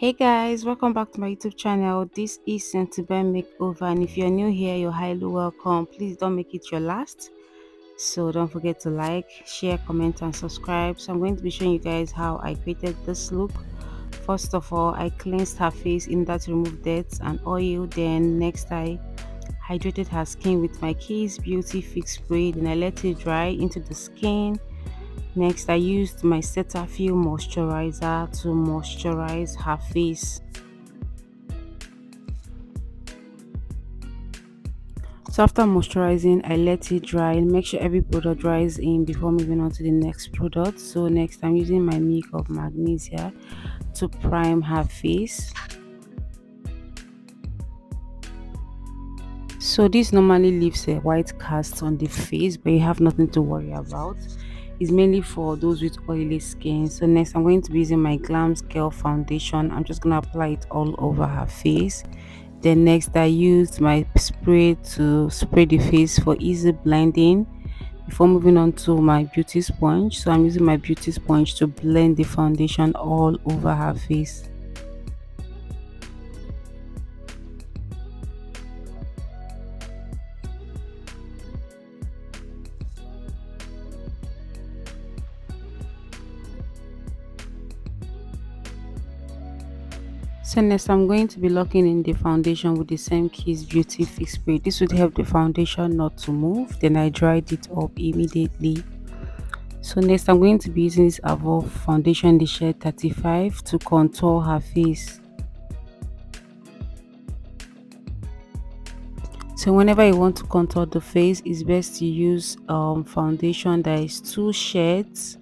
Hey guys, welcome back to my YouTube channel. This is Sentibel Makeover, and if you're new here, you're highly welcome. Please don't make it your last. So don't forget to like, share, comment, and subscribe. So I'm going to be showing you guys how I created this look. First of all, I cleansed her face in order to remove dirt and oil. Then next I hydrated her skin with my Kiss Beauty Fix Spray. Then I let it dry into the skin. Next, I used my Cetaphil moisturizer to moisturize her face. So after moisturizing, I let it dry and make sure every product dries in before moving on to the next product. So next, I'm using my makeup magnesia to prime her face. So this normally leaves a white cast on the face, but you have nothing to worry about. It's mainly for those with oily skin. So next, I'm going to be using my Glams Gel Foundation. I'm just going to apply it all over her face. Then next, I used my spray to spray the face for easy blending before moving on to my beauty sponge. So I'm using my beauty sponge to blend the foundation all over her face. So next, I'm going to be locking in the foundation with the same Kiss Beauty Fix Spray. This would help the foundation not to move. Then I dried it up immediately. So next, I'm going to be using this Avour foundation in the shade 35 to contour her face. So whenever you want to contour the face, it's best to use foundation that is two shades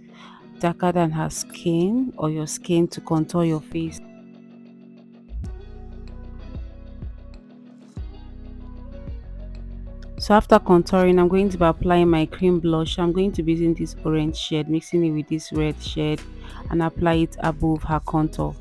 darker than her skin or your skin to contour your face. So after contouring, I'm going to be applying my cream blush. I'm going to be using this orange shade, mixing it with this red shade, and apply it above her contour.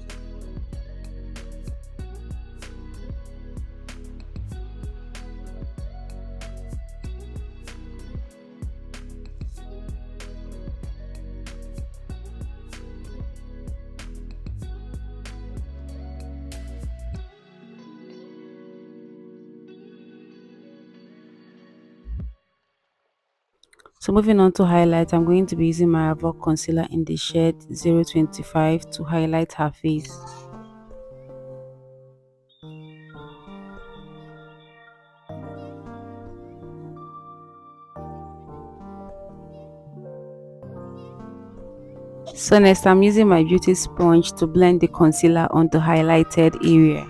So moving on to highlight, I'm going to be using my Avour concealer in the shade 025 to highlight her face. So next, I'm using my beauty sponge to blend the concealer on the highlighted area.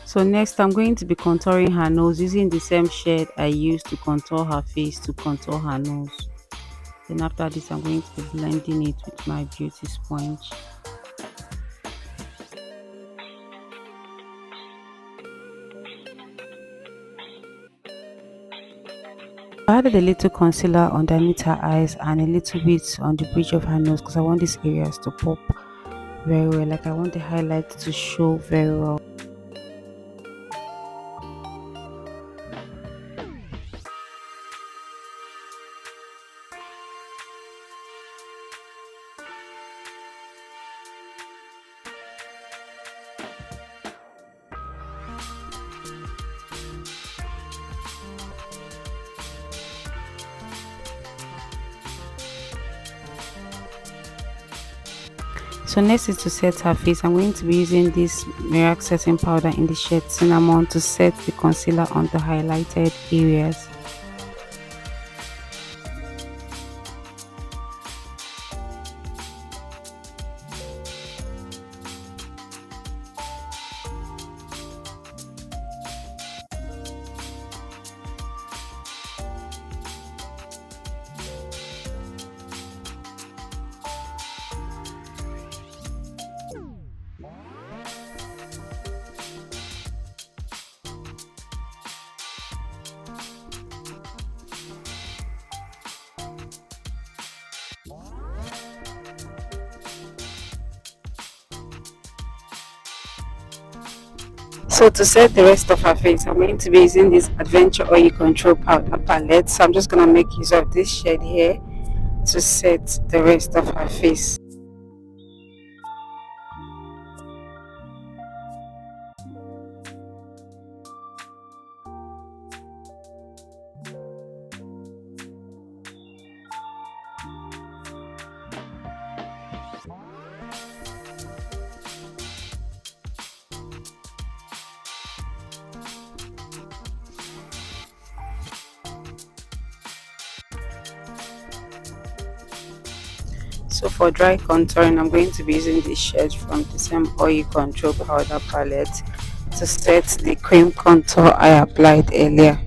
So next, I'm going to be contouring her nose using the same shade I used to contour her face to contour her nose. Then after this, I'm going to be blending it with my beauty sponge. I added a little concealer underneath her eyes and a little bit on the bridge of her nose because I want these areas to pop very well. Like I want the highlight to show very well. So next is to set her face. I'm going to be using this Merak setting powder in the shade cinnamon to set the concealer on the highlighted areas. So to set the rest of her face, I'm going to be using this Adventure Oil Control Powder Palette. So I'm just going to make use of this shade here to set the rest of her face. So for dry contouring, I'm going to be using this shade from the same Oil Control Powder Palette to set the cream contour I applied earlier.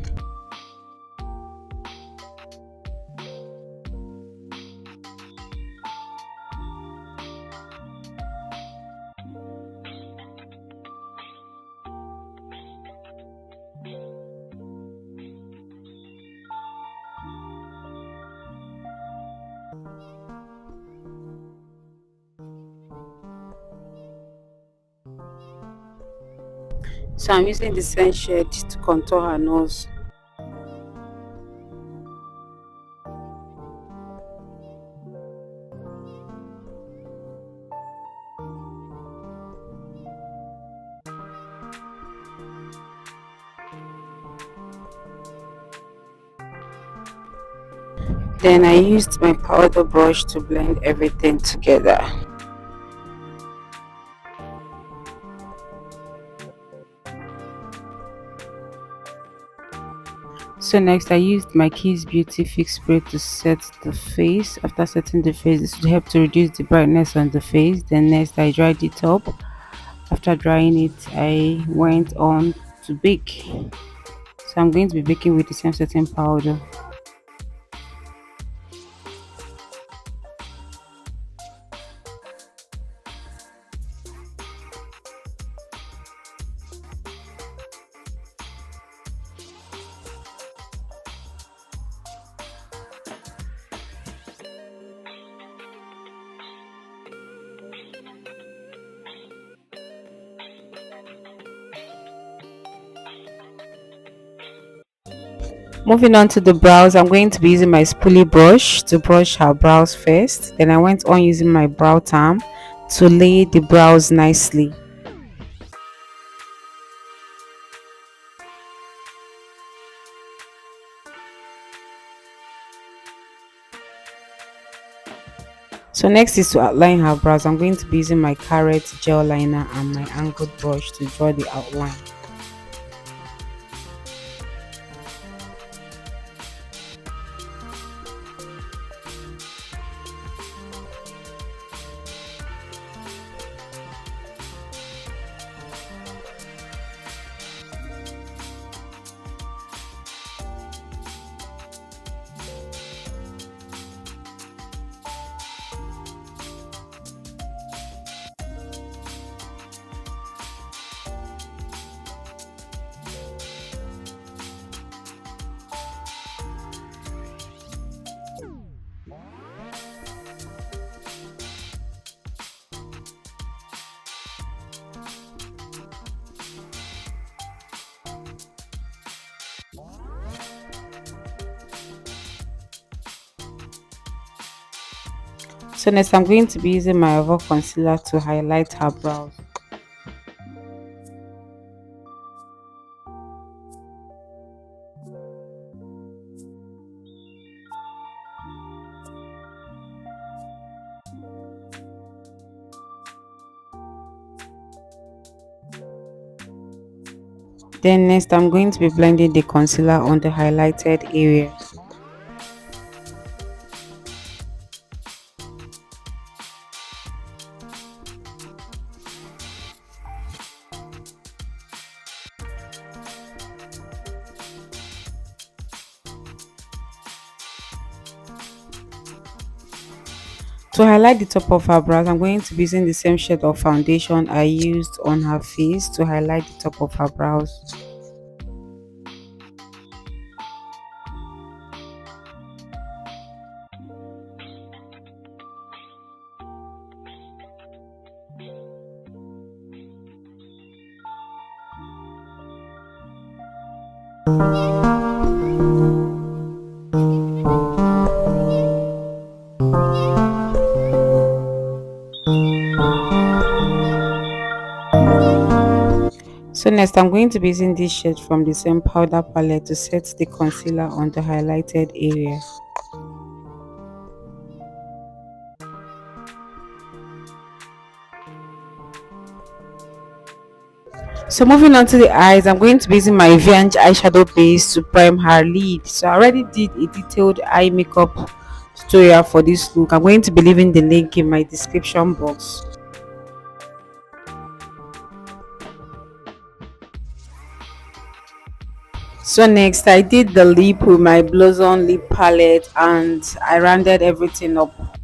So I'm using the same shade to contour her nose. Then I used my powder brush to blend everything together. So next I used my Kiss Beauty Fix Spray to set the face. After setting the face, this would help to reduce the brightness on the face. Then next I dried it up. After drying it, I went on to bake. So I'm going to be baking with the same setting powder. Moving on to the brows, I'm going to be using my spoolie brush to brush her brows first. Then I went on using my brow palm to lay the brows nicely. So next is to outline her brows. I'm going to be using my Karite gel liner and my angled brush to draw the outline. So next I'm going to be using my Avour concealer to highlight her brows. Then next I'm going to be blending the concealer on the highlighted areas. To highlight the top of her brows, I'm going to be using the same shade of foundation I used on her face to highlight the top of her brows. So next I'm going to be using this shade from the same powder palette to set the concealer on the highlighted area. So moving on to the eyes, I'm going to be using my viange eyeshadow base to prime her lid. So I already did a detailed eye makeup tutorial for this look. I'm going to be leaving the link in my description box. So next I did the lip with my Blossom lip palette and I rounded everything up